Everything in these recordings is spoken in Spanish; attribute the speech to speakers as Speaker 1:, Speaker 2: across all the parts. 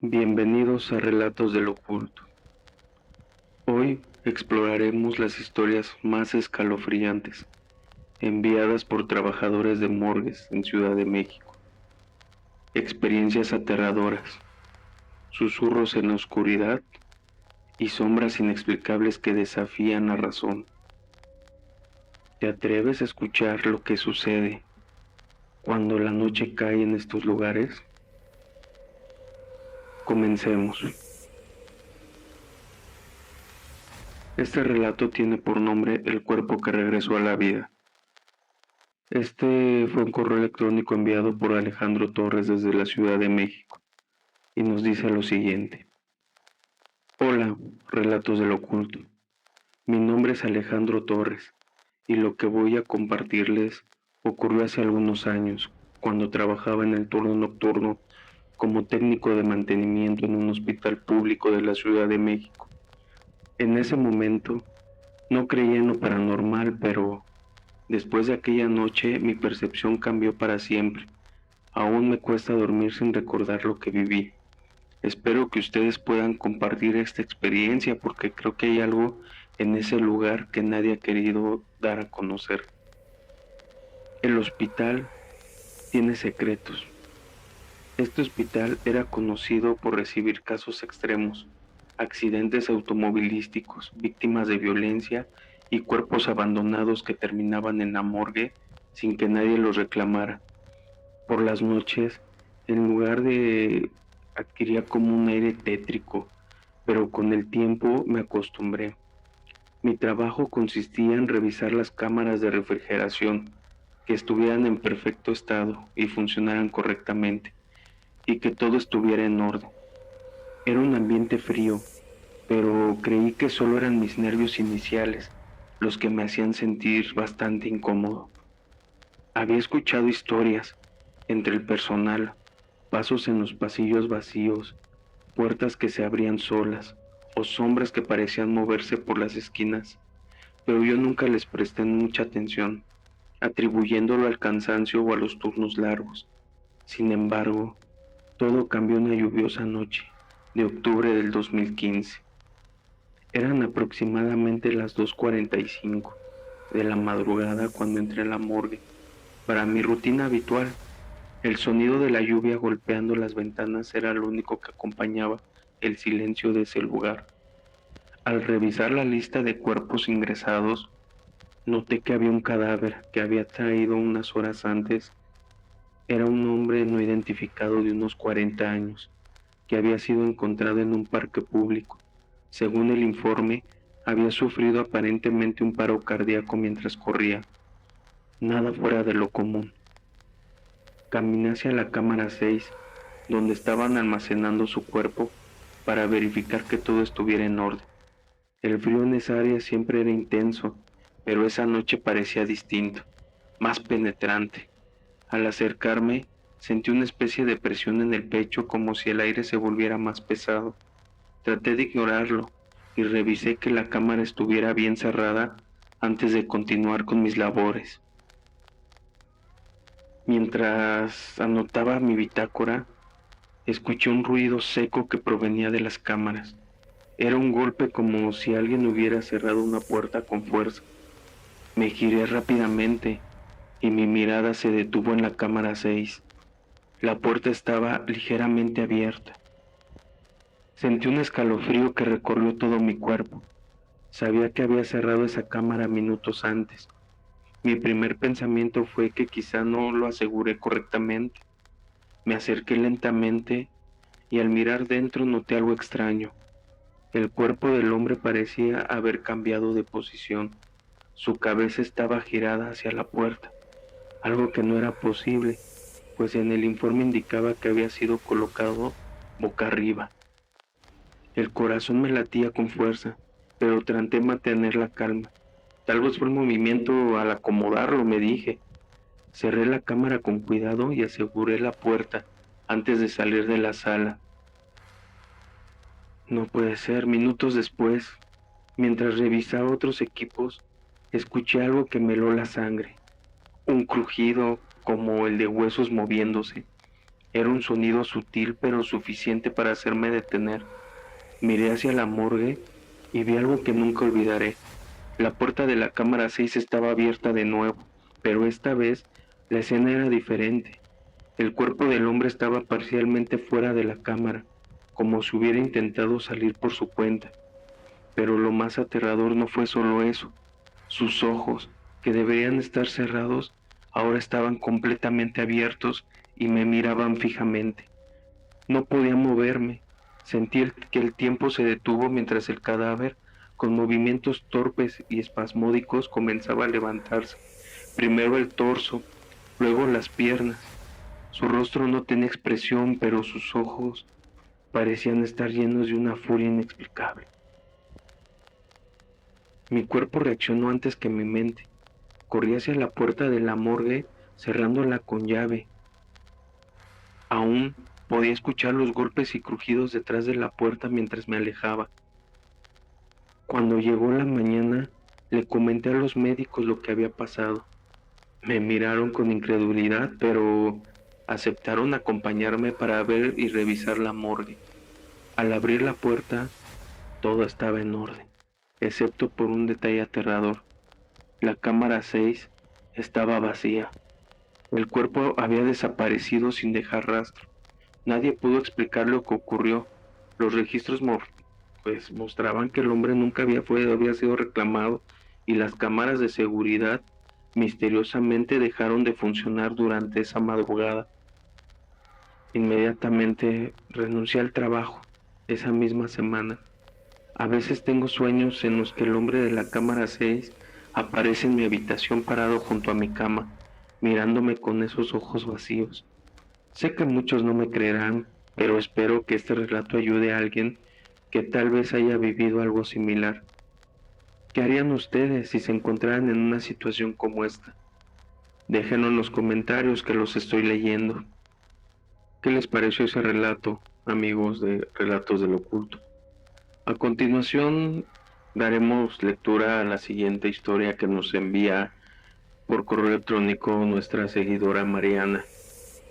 Speaker 1: Bienvenidos a Relatos del Oculto. Hoy exploraremos las historias más escalofriantes enviadas por trabajadores de morgues en Ciudad de México. Experiencias aterradoras, susurros en la oscuridad y sombras inexplicables que desafían la razón. ¿Te atreves a escuchar lo que sucede cuando la noche cae en estos lugares? Comencemos. Este relato tiene por nombre El cuerpo que regresó a la vida. Este fue un correo electrónico enviado por Alejandro Torres desde la Ciudad de México y nos dice lo siguiente. Hola, Relatos del Oculto. Mi nombre es Alejandro Torres y lo que voy a compartirles ocurrió hace algunos años, cuando trabajaba en el turno nocturno como técnico de mantenimiento en un hospital público de la Ciudad de México. En ese momento no creía en lo paranormal, pero después de aquella noche mi percepción cambió para siempre. Aún me cuesta dormir sin recordar lo que viví. Espero que ustedes puedan compartir esta experiencia porque creo que hay algo en ese lugar que nadie ha querido dar a conocer. El hospital tiene secretos. Este hospital era conocido por recibir casos extremos, accidentes automovilísticos, víctimas de violencia y cuerpos abandonados que terminaban en la morgue sin que nadie los reclamara. Por las noches, en lugar de adquiría como un aire tétrico, pero con el tiempo me acostumbré. Mi trabajo consistía en revisar las cámaras de refrigeración, que estuvieran en perfecto estado y funcionaran correctamente, y que todo estuviera en orden. Era un ambiente frío, pero creí que solo eran mis nervios iniciales los que me hacían sentir bastante incómodo. Había escuchado historias entre el personal, pasos en los pasillos vacíos, puertas que se abrían solas o sombras que parecían moverse por las esquinas, pero yo nunca les presté mucha atención, atribuyéndolo al cansancio o a los turnos largos. Sin embargo, todo cambió una lluviosa noche de octubre del 2015. Eran aproximadamente las 2:45 de la madrugada cuando entré a la morgue. Para mi rutina habitual, el sonido de la lluvia golpeando las ventanas era lo único que acompañaba el silencio de ese lugar. Al revisar la lista de cuerpos ingresados, noté que había un cadáver que había traído unas horas antes. Era un hombre no identificado de unos 40 años, que había sido encontrado en un parque público. Según el informe, había sufrido aparentemente un paro cardíaco mientras corría. Nada fuera de lo común. Caminé hacia la cámara 6, donde estaban almacenando su cuerpo, para verificar que todo estuviera en orden. El frío en esa área siempre era intenso, pero esa noche parecía distinto, más penetrante. Al acercarme, sentí una especie de presión en el pecho, como si el aire se volviera más pesado. Traté de ignorarlo y revisé que la cámara estuviera bien cerrada antes de continuar con mis labores. Mientras anotaba mi bitácora, escuché un ruido seco que provenía de las cámaras. Era un golpe como si alguien hubiera cerrado una puerta con fuerza. Me giré rápidamente y mi mirada se detuvo en la cámara 6. La puerta estaba ligeramente abierta. Sentí un escalofrío que recorrió todo mi cuerpo. Sabía que había cerrado esa cámara minutos antes. Mi primer pensamiento fue que quizá no lo aseguré correctamente. Me acerqué lentamente y al mirar dentro noté algo extraño. El cuerpo del hombre parecía haber cambiado de posición. Su cabeza estaba girada hacia la puerta, algo que no era posible, pues en el informe indicaba que había sido colocado boca arriba. El corazón me latía con fuerza, pero traté de mantener la calma. Tal vez fue el movimiento al acomodarlo, me dije. Cerré la cámara con cuidado y aseguré la puerta antes de salir de la sala. No puede ser. Minutos después, mientras revisaba otros equipos, escuché algo que me heló la sangre. Un crujido como el de huesos moviéndose. Era un sonido sutil pero suficiente para hacerme detener. Miré hacia la morgue y vi algo que nunca olvidaré. La puerta de la cámara 6 estaba abierta de nuevo, pero esta vez la escena era diferente. El cuerpo del hombre estaba parcialmente fuera de la cámara, como si hubiera intentado salir por su cuenta. Pero lo más aterrador no fue solo eso. Sus ojos, que deberían estar cerrados, ahora estaban completamente abiertos y me miraban fijamente. No podía moverme. Sentí que el tiempo se detuvo mientras el cadáver, con movimientos torpes y espasmódicos, comenzaba a levantarse. Primero el torso, luego las piernas. Su rostro no tenía expresión, pero sus ojos parecían estar llenos de una furia inexplicable. Mi cuerpo reaccionó antes que mi mente. Corrí hacia la puerta de la morgue, cerrándola con llave. Aún podía escuchar los golpes y crujidos detrás de la puerta mientras me alejaba. Cuando llegó la mañana, le comenté a los médicos lo que había pasado. Me miraron con incredulidad, pero aceptaron acompañarme para ver y revisar la morgue. Al abrir la puerta, todo estaba en orden, excepto por un detalle aterrador. La cámara 6 estaba vacía. El cuerpo había desaparecido sin dejar rastro. Nadie pudo explicar lo que ocurrió. Los registros mostraban que el hombre nunca había sido reclamado y las cámaras de seguridad misteriosamente dejaron de funcionar durante esa madrugada. Inmediatamente renuncié al trabajo esa misma semana. A veces tengo sueños en los que el hombre de la cámara 6 aparece en mi habitación parado junto a mi cama, mirándome con esos ojos vacíos. Sé que muchos no me creerán, pero espero que este relato ayude a alguien que tal vez haya vivido algo similar. ¿Qué harían ustedes si se encontraran en una situación como esta? Déjenlo en los comentarios que los estoy leyendo. ¿Qué les pareció ese relato, amigos de Relatos del Oculto? A continuación, daremos lectura a la siguiente historia que nos envía por correo electrónico nuestra seguidora Mariana,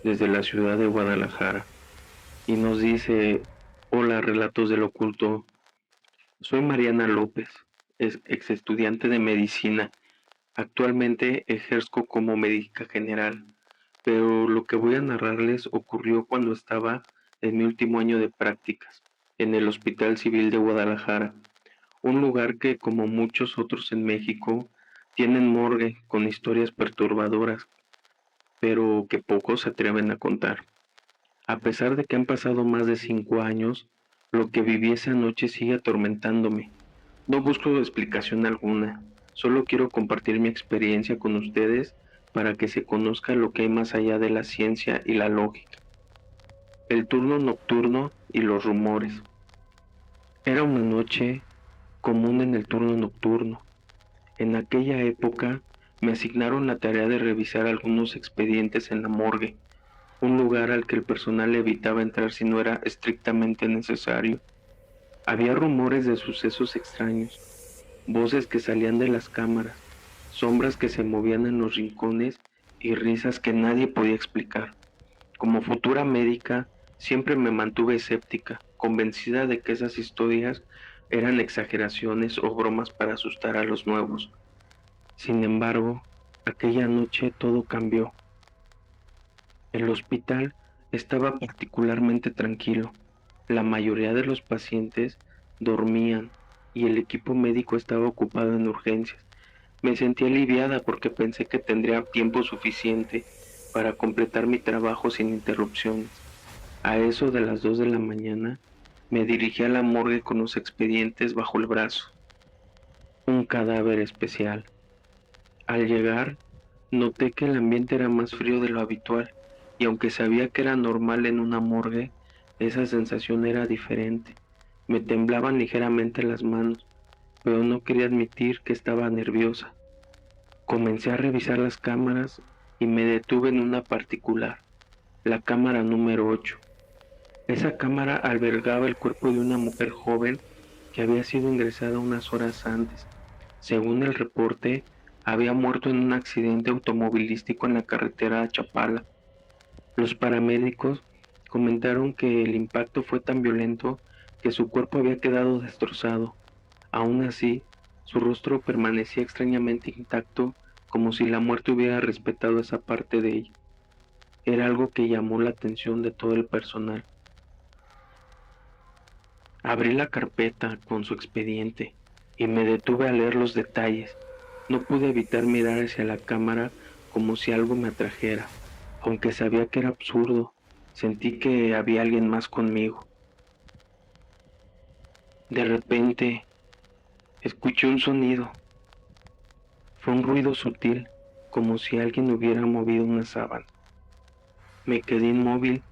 Speaker 1: desde la ciudad de Guadalajara. Y nos dice: hola, Relatos del Oculto. Soy Mariana López, ex estudiante de medicina. Actualmente ejerzo como médica general, pero lo que voy a narrarles ocurrió cuando estaba en mi último año de prácticas, en el Hospital Civil de Guadalajara, un lugar que, como muchos otros en México, tienen morgue con historias perturbadoras, pero que pocos se atreven a contar. A pesar de que han pasado más de 5 años, lo que viví esa noche sigue atormentándome. No busco explicación alguna, solo quiero compartir mi experiencia con ustedes para que se conozca lo que hay más allá de la ciencia y la lógica. El turno nocturno y los rumores. Era una noche común en el turno nocturno. En aquella época me asignaron la tarea de revisar algunos expedientes en la morgue, un lugar al que el personal evitaba entrar si no era estrictamente necesario. Había rumores de sucesos extraños, voces que salían de las cámaras, sombras que se movían en los rincones y risas que nadie podía explicar. Como futura médica, siempre me mantuve escéptica, convencida de que esas historias eran exageraciones o bromas para asustar a los nuevos. Sin embargo, aquella noche todo cambió. El hospital estaba particularmente tranquilo. La mayoría de los pacientes dormían y el equipo médico estaba ocupado en urgencias. Me sentí aliviada porque pensé que tendría tiempo suficiente para completar mi trabajo sin interrupciones. A eso de las 2 de la mañana, me dirigí a la morgue con los expedientes bajo el brazo. Un cadáver especial. Al llegar, noté que el ambiente era más frío de lo habitual, y aunque sabía que era normal en una morgue, esa sensación era diferente. Me temblaban ligeramente las manos, pero no quería admitir que estaba nerviosa. Comencé a revisar las cámaras y me detuve en una particular, la cámara número 8. Esa cámara albergaba el cuerpo de una mujer joven que había sido ingresada unas horas antes. Según el reporte, había muerto en un accidente automovilístico en la carretera a Chapala. Los paramédicos Comentaron que el impacto fue tan violento que su cuerpo había quedado destrozado. Aún así, su rostro permanecía extrañamente intacto, como si la muerte hubiera respetado esa parte de ella. Era algo que llamó la atención de todo el personal. Abrí la carpeta con su expediente y me detuve a leer los detalles. No pude evitar mirar hacia la cámara como si algo me atrajera. Aunque sabía que era absurdo, sentí que había alguien más conmigo. De repente, escuché un sonido. Fue un ruido sutil, como si alguien hubiera movido una sábana. Me quedé inmóvil,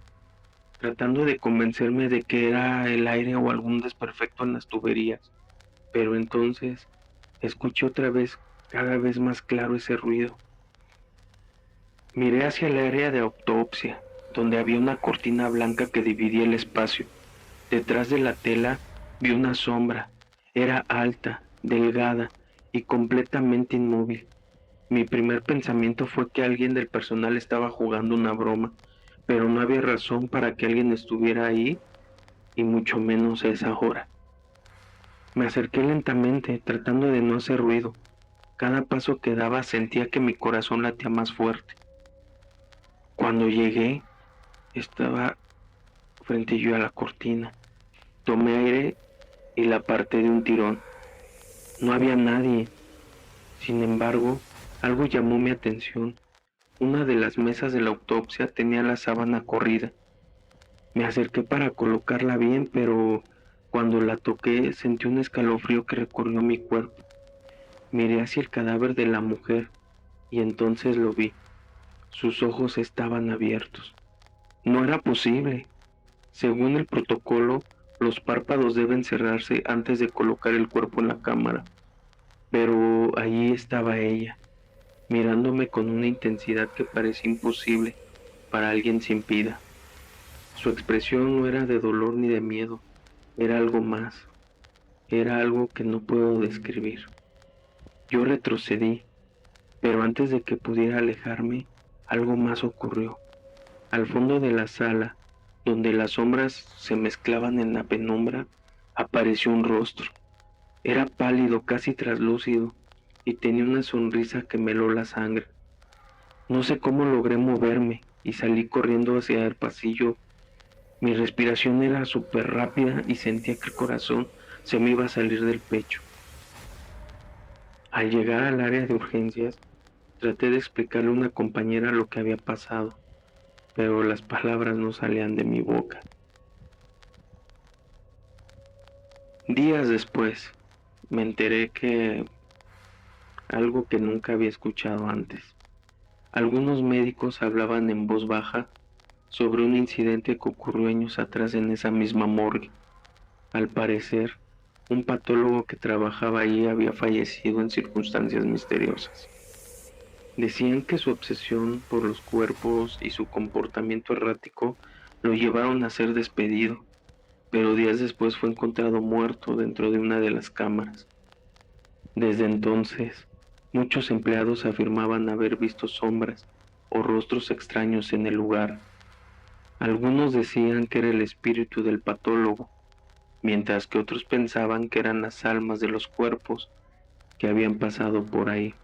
Speaker 1: tratando de convencerme de que era el aire o algún desperfecto en las tuberías. Pero entonces escuché otra vez, cada vez más claro ese ruido. Miré hacia el área de autopsia, donde había una cortina blanca que dividía el espacio. Detrás de la tela vi una sombra. Era alta, delgada y completamente inmóvil. Mi primer pensamiento fue que alguien del personal estaba jugando una broma, pero no había razón para que alguien estuviera ahí, y mucho menos a esa hora. Me acerqué lentamente, tratando de no hacer ruido. Cada paso que daba sentía que mi corazón latía más fuerte. Cuando llegué, estaba frente yo a la cortina. Tomé aire y la aparté de un tirón. No había nadie. Sin embargo, algo llamó mi atención. Una de las mesas de la autopsia tenía la sábana corrida. Me acerqué para colocarla bien, pero cuando la toqué sentí un escalofrío que recorrió mi cuerpo. Miré hacia el cadáver de la mujer y entonces lo vi. Sus ojos estaban abiertos. No era posible. Según el protocolo, los párpados deben cerrarse antes de colocar el cuerpo en la cámara. Pero allí estaba ella, mirándome con una intensidad que parecía imposible para alguien sin vida. Su expresión no era de dolor ni de miedo, era algo más, era algo que no puedo describir. Yo retrocedí, pero antes de que pudiera alejarme, algo más ocurrió. Al fondo de la sala, donde las sombras se mezclaban en la penumbra, apareció un rostro. Era pálido, casi traslúcido, y tenía una sonrisa que me heló la sangre. No sé cómo logré moverme y salí corriendo hacia el pasillo. Mi respiración era súper rápida y sentía que el corazón se me iba a salir del pecho. Al llegar al área de urgencias, traté de explicarle a una compañera lo que había pasado, pero las palabras no salían de mi boca. Días después, me enteré que algo que nunca había escuchado antes. Algunos médicos hablaban en voz baja sobre un incidente que ocurrió años atrás en esa misma morgue. Al parecer, un patólogo que trabajaba allí había fallecido en circunstancias misteriosas. Decían que su obsesión por los cuerpos y su comportamiento errático lo llevaron a ser despedido, pero días después fue encontrado muerto dentro de una de las cámaras. Desde entonces, muchos empleados afirmaban haber visto sombras o rostros extraños en el lugar. Algunos decían que era el espíritu del patólogo, mientras que otros pensaban que eran las almas de los cuerpos que habían pasado por ahí.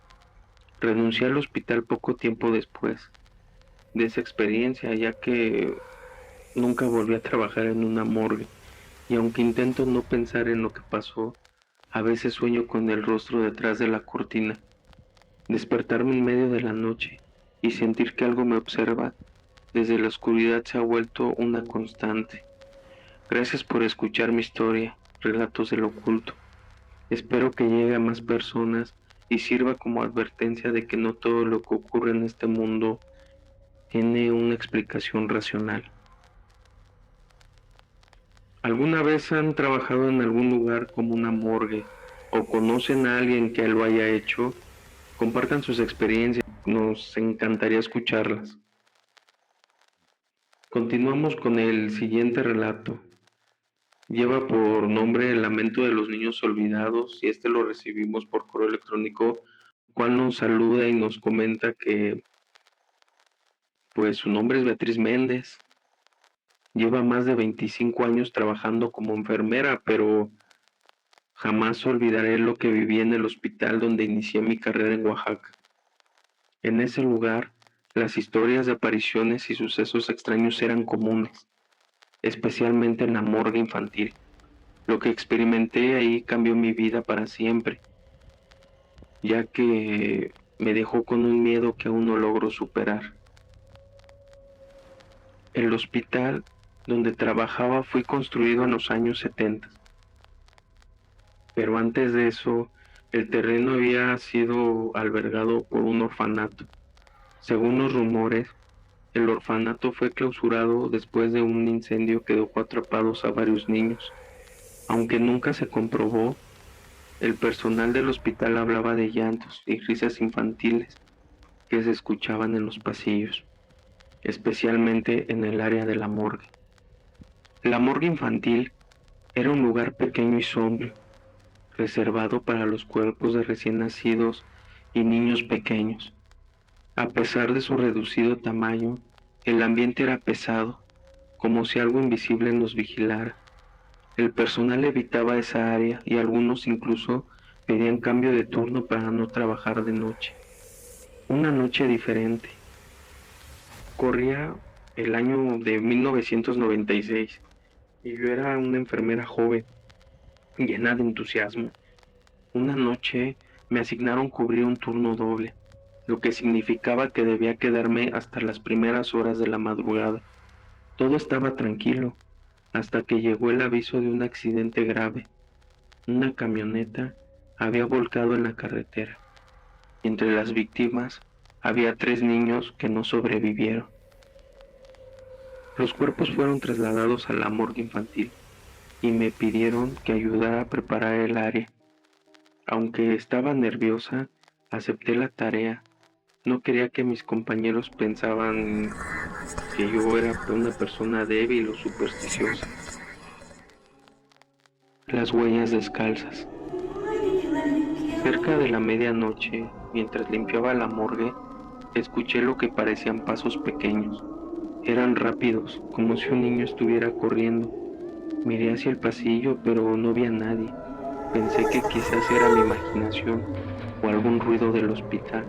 Speaker 1: Renuncié al hospital poco tiempo después de esa experiencia, ya que nunca volví a trabajar en una morgue, y aunque intento no pensar en lo que pasó, a veces sueño con el rostro detrás de la cortina. Despertarme en medio de la noche y sentir que algo me observa desde la oscuridad se ha vuelto una constante. Gracias por escuchar mi historia, Relatos del Oculto. Espero que llegue a más personas y sirva como advertencia de que no todo lo que ocurre en este mundo tiene una explicación racional. ¿Alguna vez han trabajado en algún lugar como una morgue o conocen a alguien que lo haya hecho? Compartan sus experiencias, nos encantaría escucharlas. Continuamos con el siguiente relato. Lleva por nombre El lamento de los niños olvidados y este lo recibimos por correo electrónico, cual nos saluda y nos comenta que pues su nombre es Beatriz Méndez Lleva más de 25 años trabajando como enfermera, pero jamás olvidaré lo que viví en el hospital donde inicié mi carrera en Oaxaca. En ese lugar, las historias de apariciones y sucesos extraños eran comunes, especialmente en la morgue infantil. Lo que experimenté ahí cambió mi vida para siempre, ya que me dejó con un miedo que aún no logro superar. El hospital donde trabajaba fue construido en los años 70, pero antes de eso, el terreno había sido albergado por un orfanato. Según los rumores, el orfanato fue clausurado después de un incendio que dejó atrapados a varios niños. Aunque nunca se comprobó, el personal del hospital hablaba de llantos y risas infantiles que se escuchaban en los pasillos, especialmente en el área de la morgue. La morgue infantil era un lugar pequeño y sombrío, reservado para los cuerpos de recién nacidos y niños pequeños. A pesar de su reducido tamaño, el ambiente era pesado, como si algo invisible nos vigilara. El personal evitaba esa área y algunos incluso pedían cambio de turno para no trabajar de noche. Una noche diferente. Corría el año de 1996 y yo era una enfermera joven, llena de entusiasmo. Una noche me asignaron cubrir un turno doble, lo que significaba que debía quedarme hasta las primeras horas de la madrugada. Todo estaba tranquilo, hasta que llegó el aviso de un accidente grave. Una camioneta había volcado en la carretera. Entre las víctimas había 3 niños que no sobrevivieron. Los cuerpos fueron trasladados a la morgue infantil y me pidieron que ayudara a preparar el área. Aunque estaba nerviosa, acepté la tarea. No quería que mis compañeros pensaban que yo era una persona débil o supersticiosa. Las huellas descalzas. Cerca de la medianoche, mientras limpiaba la morgue, escuché lo que parecían pasos pequeños. Eran rápidos, como si un niño estuviera corriendo. Miré hacia el pasillo, pero no vi a nadie. Pensé que quizás era mi imaginación o algún ruido del hospital.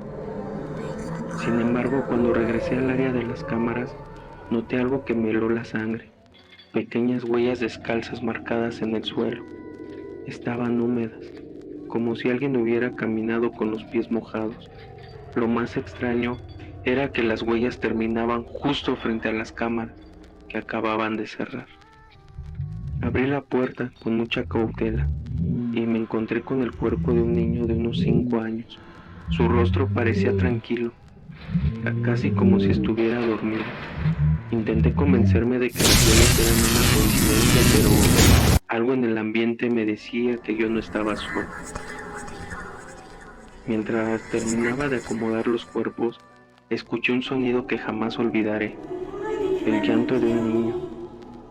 Speaker 1: Sin embargo, cuando regresé al área de las cámaras, noté algo que me heló la sangre. Pequeñas huellas descalzas marcadas en el suelo. Estaban húmedas, como si alguien hubiera caminado con los pies mojados. Lo más extraño era que las huellas terminaban justo frente a las cámaras que acababan de cerrar. Abrí la puerta con mucha cautela y me encontré con el cuerpo de un niño de unos 5 años. Su rostro parecía tranquilo, casi como si estuviera dormido. Intenté convencerme de que las huellas eran una coincidencia, pero algo en el ambiente me decía que yo no estaba solo. Mientras terminaba de acomodar los cuerpos, escuché un sonido que jamás olvidaré. El llanto de un niño.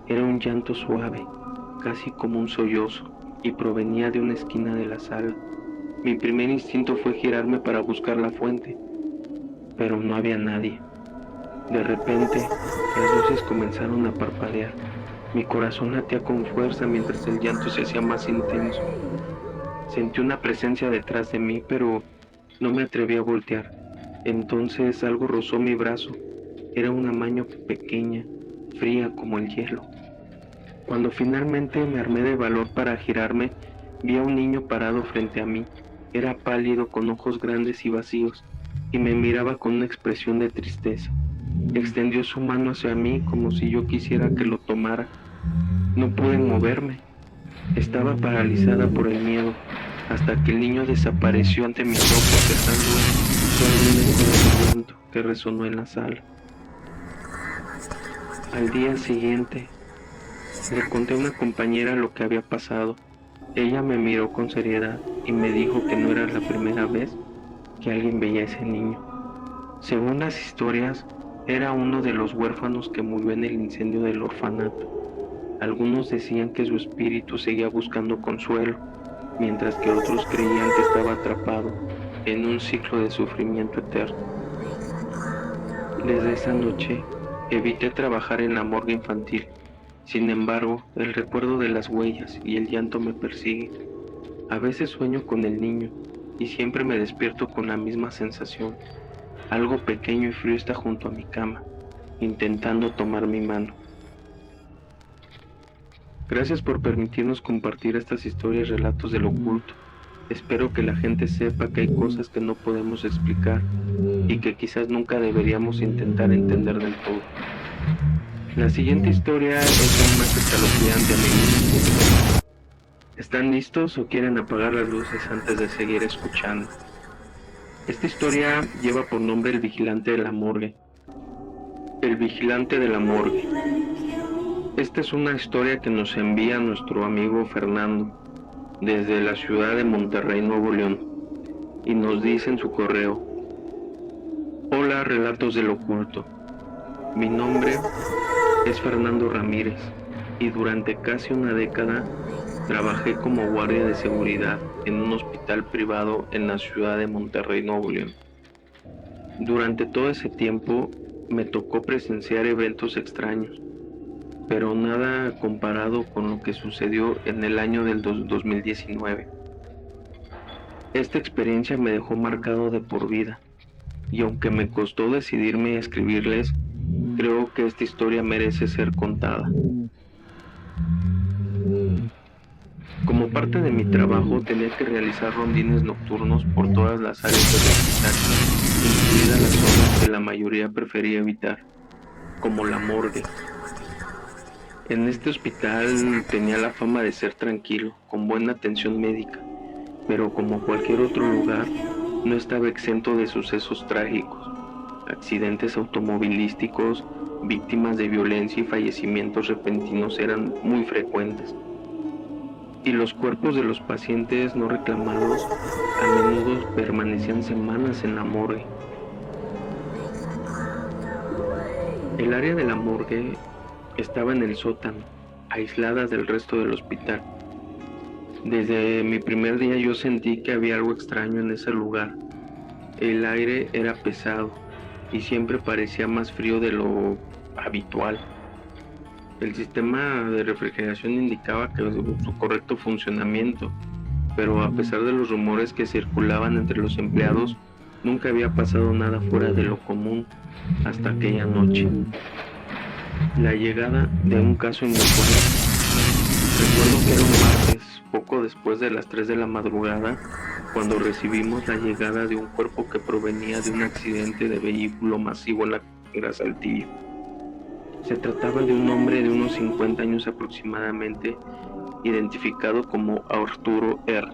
Speaker 1: Era un llanto suave, casi como un sollozo, y provenía de una esquina de la sala. Mi primer instinto fue girarme para buscar la fuente, pero no había nadie. De repente, las luces comenzaron a parpadear. Mi corazón latía con fuerza mientras el llanto se hacía más intenso. Sentí una presencia detrás de mí, pero no me atreví a voltear. Entonces algo rozó mi brazo. Era una mano pequeña, fría como el hielo. Cuando finalmente me armé de valor para girarme, vi a un niño parado frente a mí. Era pálido, con ojos grandes y vacíos, y me miraba con una expresión de tristeza. Extendió su mano hacia mí como si yo quisiera que lo tomara. No pude moverme. Estaba paralizada por el miedo, hasta que el niño desapareció ante mis ojos, dejando solo un eco de llanto que resonó en la sala. Al día siguiente, le conté a una compañera lo que había pasado. Ella me miró con seriedad y me dijo que no era la primera vez que alguien veía a ese niño. Según las historias, era uno de los huérfanos que murió en el incendio del orfanato. Algunos decían que su espíritu seguía buscando consuelo, mientras que otros creían que estaba atrapado en un ciclo de sufrimiento eterno. Desde esa noche, evité trabajar en la morgue infantil Sin embargo, el recuerdo de las huellas y el llanto me persigue. A veces sueño con el niño y siempre me despierto con la misma sensación. Algo pequeño y frío está junto a mi cama, intentando tomar mi mano. Gracias por permitirnos compartir estas historias y relatos del oculto. Espero que la gente sepa que hay cosas que no podemos explicar y que quizás nunca deberíamos intentar entender del todo. La siguiente historia es aún más escalofriante, amigos. ¿Están listos o quieren apagar las luces antes de seguir escuchando? Esta historia lleva por nombre El Vigilante de la Morgue. El Vigilante de la Morgue. Esta es una historia que nos envía nuestro amigo Fernando desde la ciudad de Monterrey, Nuevo León, y nos dice en su correo: Hola, Relatos del Oculto. Mi nombre es Fernando Ramírez y durante casi una década trabajé como guardia de seguridad en un hospital privado en la ciudad de Monterrey, Nuevo León. Durante todo ese tiempo me tocó presenciar eventos extraños, pero nada comparado con lo que sucedió en el año del 2019. Esta experiencia me dejó marcado de por vida, y aunque me costó decidirme a escribirles, creo que esta historia merece ser contada. Como parte de mi trabajo tenía que realizar rondines nocturnos por todas las áreas del hospital, incluidas las zonas que la mayoría prefería evitar, como la morgue. En este hospital tenía la fama de ser tranquilo, con buena atención médica, pero como cualquier otro lugar, no estaba exento de sucesos trágicos, accidentes automovilísticos, víctimas de violencia y fallecimientos repentinos eran muy frecuentes. Y los cuerpos de los pacientes no reclamados a menudo permanecían semanas en la morgue. El área de la morgue estaba en el sótano, aislada del resto del hospital. Desde mi primer día yo sentí que había algo extraño en ese lugar. El aire era pesado y siempre parecía más frío de lo habitual. El sistema de refrigeración indicaba que su correcto funcionamiento, pero a pesar de los rumores que circulaban entre los empleados, nunca había pasado nada fuera de lo común hasta aquella noche. La llegada de un caso inusual. Recuerdo que era un martes, poco después de las 3 de la madrugada, cuando recibimos la llegada de un cuerpo que provenía de un accidente de vehículo masivo en Saltillo. Se trataba de un hombre de unos 50 años aproximadamente, identificado como Arturo R.,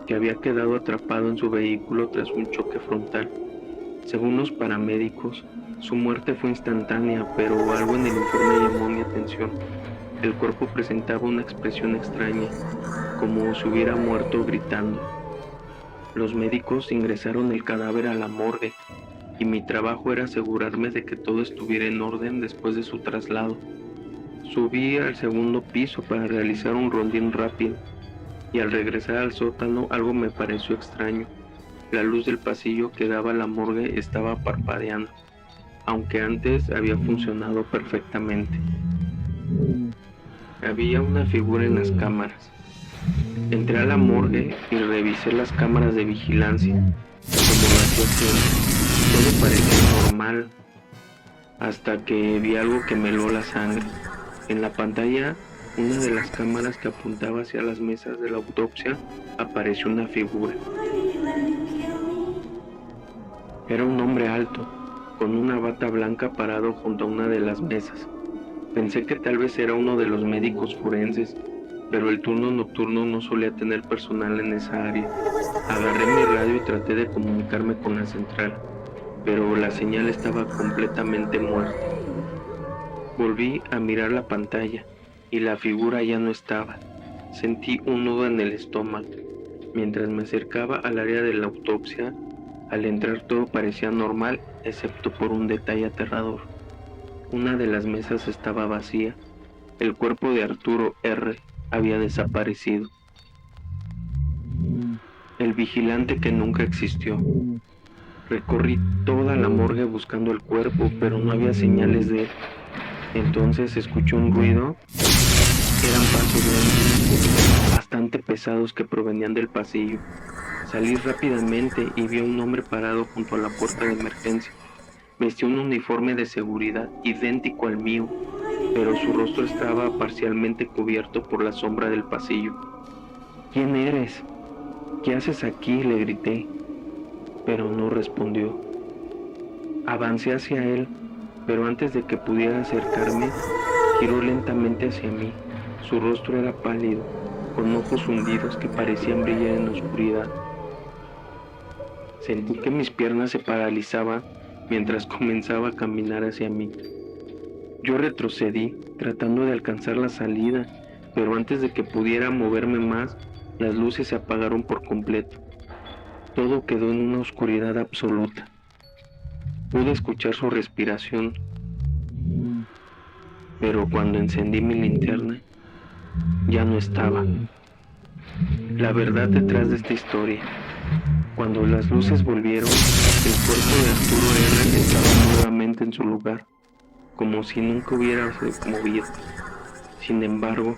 Speaker 1: que había quedado atrapado en su vehículo tras un choque frontal. Según los paramédicos, su muerte fue instantánea, pero algo en el informe llamó mi atención. El cuerpo presentaba una expresión extraña, como si hubiera muerto gritando. Los médicos ingresaron el cadáver a la morgue, y mi trabajo era asegurarme de que todo estuviera en orden después de su traslado. Subí al segundo piso para realizar un rondín rápido, y al regresar al sótano algo me pareció extraño. La luz del pasillo que daba a la morgue estaba parpadeando, aunque antes había funcionado perfectamente. Había una figura en las cámaras. Entré a la morgue y revisé las cámaras de vigilancia, como lo hacía siempre. Todo parecía normal, hasta que vi algo que me heló la sangre. En la pantalla, una de las cámaras que apuntaba hacia las mesas de la autopsia, apareció una figura. Era un hombre alto, con una bata blanca parado junto a una de las mesas. Pensé que tal vez era uno de los médicos forenses, pero el turno nocturno no solía tener personal en esa área. Agarré mi radio y traté de comunicarme con la central, pero la señal estaba completamente muerta. Volví a mirar la pantalla y la figura ya no estaba. Sentí un nudo en el estómago. Mientras me acercaba al área de la autopsia, al entrar todo parecía normal, excepto por un detalle aterrador. Una de las mesas estaba vacía. El cuerpo de Arturo R. había desaparecido. El vigilante que nunca existió. Recorrí toda la morgue buscando el cuerpo, pero no había señales de él. Entonces escuché un ruido. Eran pasos lentos, bastante pesados que provenían del pasillo. Salí rápidamente y vi a un hombre parado junto a la puerta de emergencia. Vestía un uniforme de seguridad idéntico al mío, pero su rostro estaba parcialmente cubierto por la sombra del pasillo. ¿Quién eres? ¿Qué haces aquí?, le grité, pero no respondió. Avancé hacia él, pero antes de que pudiera acercarme, giró lentamente hacia mí. Su rostro era pálido, con ojos hundidos que parecían brillar en la oscuridad. Sentí que mis piernas se paralizaban mientras comenzaba a caminar hacia mí. Yo retrocedí, tratando de alcanzar la salida, pero antes de que pudiera moverme más, las luces se apagaron por completo. Todo quedó en una oscuridad absoluta. Pude escuchar su respiración, pero cuando encendí mi linterna, ya no estaba. La verdad detrás de esta historia: cuando las luces volvieron, el cuerpo de Arturo R. estaba nuevamente en su lugar, como si nunca hubiera movido. Sin embargo,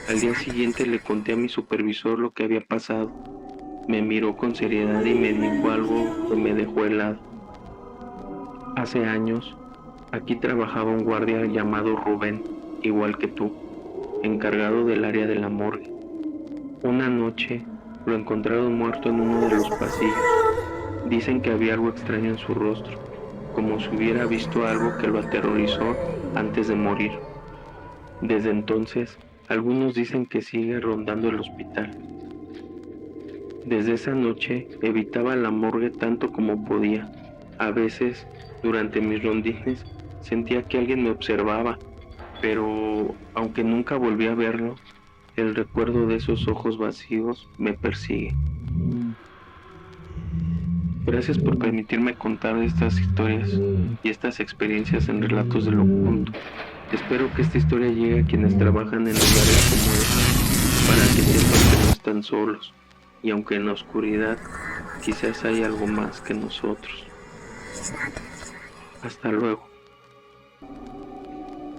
Speaker 1: al día siguiente le conté a mi supervisor lo que había pasado. Me miró con seriedad y me dijo algo que me dejó helado. Hace años, aquí trabajaba un guardia llamado Rubén, igual que tú, encargado del área de la morgue. Una noche lo encontraron muerto en uno de los pasillos. Dicen que había algo extraño en su rostro, como si hubiera visto algo que lo aterrorizó antes de morir. Desde entonces, algunos dicen que sigue rondando el hospital. Desde esa noche evitaba la morgue tanto como podía. A veces, durante mis rondines, sentía que alguien me observaba, pero aunque nunca volví a verlo, el recuerdo de esos ojos vacíos me persigue. Gracias por permitirme contar estas historias y estas experiencias en Relatos del Oculto. Espero que esta historia llegue a quienes trabajan en lugares como este, para que sepan que no están solos, y aunque en la oscuridad quizás hay algo más que nosotros. Hasta luego.